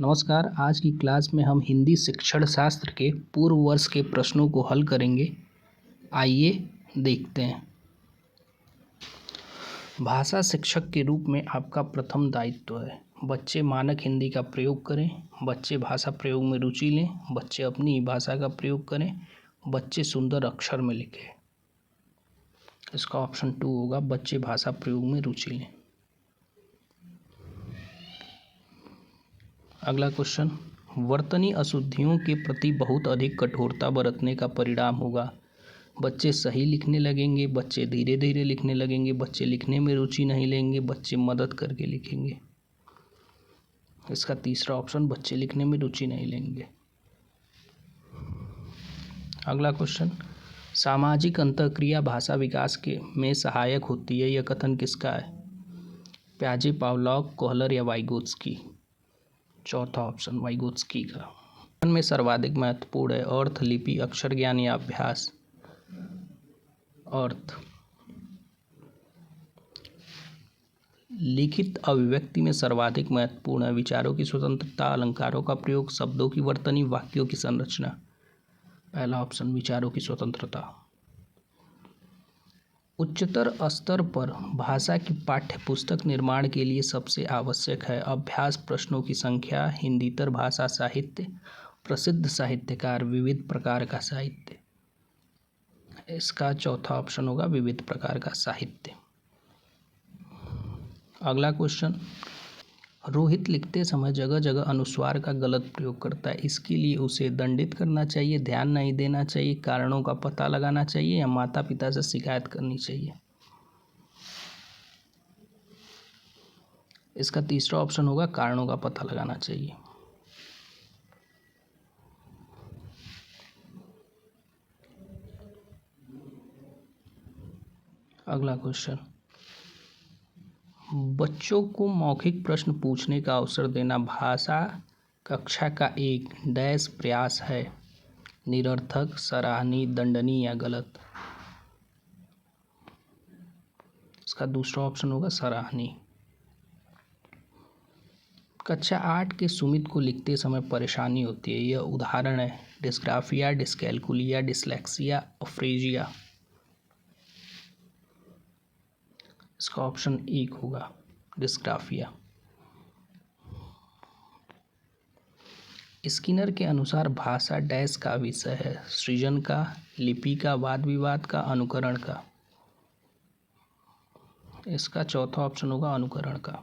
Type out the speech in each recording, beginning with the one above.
नमस्कार। आज की क्लास में हम हिंदी शिक्षण शास्त्र के पूर्व वर्ष के प्रश्नों को हल करेंगे। आइए देखते हैं। भाषा शिक्षक के रूप में आपका प्रथम दायित्व है बच्चे मानक हिंदी का प्रयोग करें, बच्चे भाषा प्रयोग में रुचि लें, बच्चे अपनी भाषा का प्रयोग करें, बच्चे सुंदर अक्षर में लिखें। इसका ऑप्शन 2 होगा, बच्चे भाषा प्रयोग में रुचि लें। अगला क्वेश्चन, वर्तनी अशुद्धियों के प्रति बहुत अधिक कठोरता बरतने का परिणाम होगा। बच्चे सही लिखने लगेंगे, बच्चे धीरे धीरे लिखने लगेंगे, बच्चे लिखने में रुचि नहीं लेंगे, बच्चे मदद करके लिखेंगे। इसका तीसरा ऑप्शन, बच्चे लिखने में रुचि नहीं लेंगे। अगला क्वेश्चन, सामाजिक अंतःक्रिया भाषा विकास में सहायक होती है। यह कथन किसका है? प्याजे, पावलॉव, कोहलर या वाइगोत्स्की? चौथा ऑप्शन वाइगोत्स्की का। में सर्वाधिक महत्वपूर्ण है अर्थ, लिपि, अक्षर ज्ञान या अभ्यास? अर्थ। लिखित अभिव्यक्ति में सर्वाधिक महत्वपूर्ण है विचारों की स्वतंत्रता, अलंकारों का प्रयोग, शब्दों की वर्तनी, वाक्यों की संरचना? पहला ऑप्शन विचारों की स्वतंत्रता। उच्चतर स्तर पर भाषा की पाठ्य पुस्तक निर्माण के लिए सबसे आवश्यक है अभ्यास, प्रश्नों की संख्या, हिंदीतर भाषा साहित्य, प्रसिद्ध साहित्यकार, विविध प्रकार का साहित्य? इसका चौथा ऑप्शन होगा, विविध प्रकार का साहित्य। अगला क्वेश्चन, रोहित लिखते समय जगह जगह अनुस्वार का गलत प्रयोग करता है। इसके लिए उसे दंडित करना चाहिए, ध्यान नहीं देना चाहिए, कारणों का पता लगाना चाहिए या माता पिता से शिकायत करनी चाहिए? इसका तीसरा ऑप्शन होगा, कारणों का पता लगाना चाहिए। अगला क्वेश्चन, बच्चों को मौखिक प्रश्न पूछने का अवसर देना भाषा कक्षा का एक डैश प्रयास है। निरर्थक, सराहनीय, दंडनीय या गलत? इसका दूसरा ऑप्शन होगा, सराहनीय। कक्षा 8 के सुमित को लिखते समय परेशानी होती है। यह उदाहरण है डिस्ग्राफिया, डिस्कैल्कुलिया, डिसलेक्सिया, अफ्रेजिया? इसका ऑप्शन 1 होगा, डिस्ग्राफिया। स्किनर के अनुसार भाषा डैश का विषय है सृजन का, लिपि का, वाद विवाद का, अनुकरण का? इसका चौथा ऑप्शन होगा, अनुकरण का।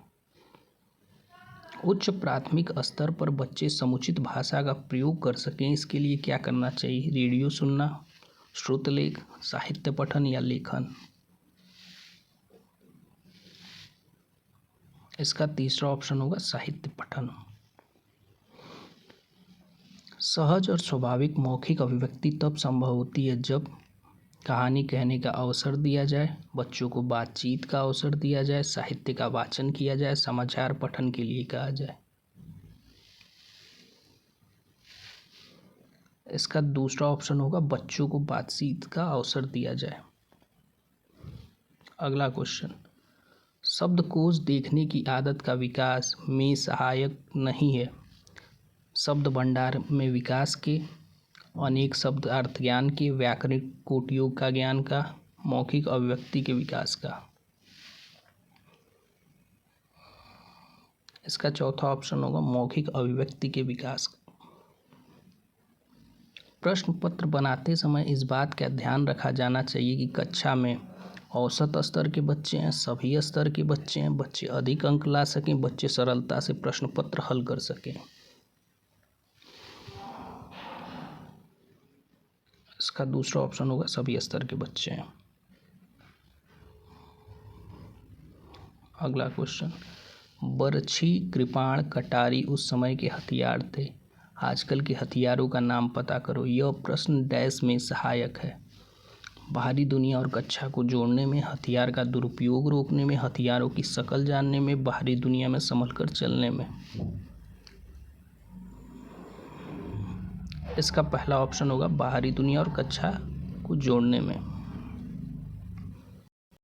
उच्च प्राथमिक स्तर पर बच्चे समुचित भाषा का प्रयोग कर सकें इसके लिए क्या करना चाहिए? रेडियो सुनना, श्रुतलेख, साहित्य पठन या लेखन? इसका तीसरा ऑप्शन होगा, साहित्य पठन। सहज और स्वाभाविक मौखिक अभिव्यक्ति तब संभव होती है जब कहानी कहने का अवसर दिया जाए, बच्चों को बातचीत का अवसर दिया जाए, साहित्य का वाचन किया जाए, समाचार पठन के लिए कहा जाए? इसका दूसरा ऑप्शन होगा, बच्चों को बातचीत का अवसर दिया जाए। अगला क्वेश्चन, शब्दकोश देखने की आदत का विकास में सहायक नहीं है। शब्द भंडार में विकास के, अनेक शब्द अर्थ ज्ञान के, व्याकरणिक कोटियोग का ज्ञान का, मौखिक अभिव्यक्ति के विकास का? इसका चौथा ऑप्शन होगा, मौखिक अभिव्यक्ति के विकास। प्रश्न पत्र बनाते समय इस बात का ध्यान रखा जाना चाहिए कि कक्षा में औसत स्तर के बच्चे हैं, सभी स्तर के बच्चे हैं, बच्चे अधिक अंक ला सकें, बच्चे सरलता से प्रश्न पत्र हल कर सकें? इसका दूसरा ऑप्शन होगा, सभी स्तर के बच्चे हैं। अगला क्वेश्चन, बरछी, कृपाण, कटारी उस समय के हथियार थे। आजकल के हथियारों का नाम पता करो। यह प्रश्न डैश में सहायक है। बाहरी दुनिया और कक्षा को जोड़ने में, हथियार का दुरुपयोग रोकने में, हथियारों की शक्ल जानने में, बाहरी दुनिया में संभलकर चलने में? इसका पहला ऑप्शन होगा, बाहरी दुनिया और कक्षा को जोड़ने में।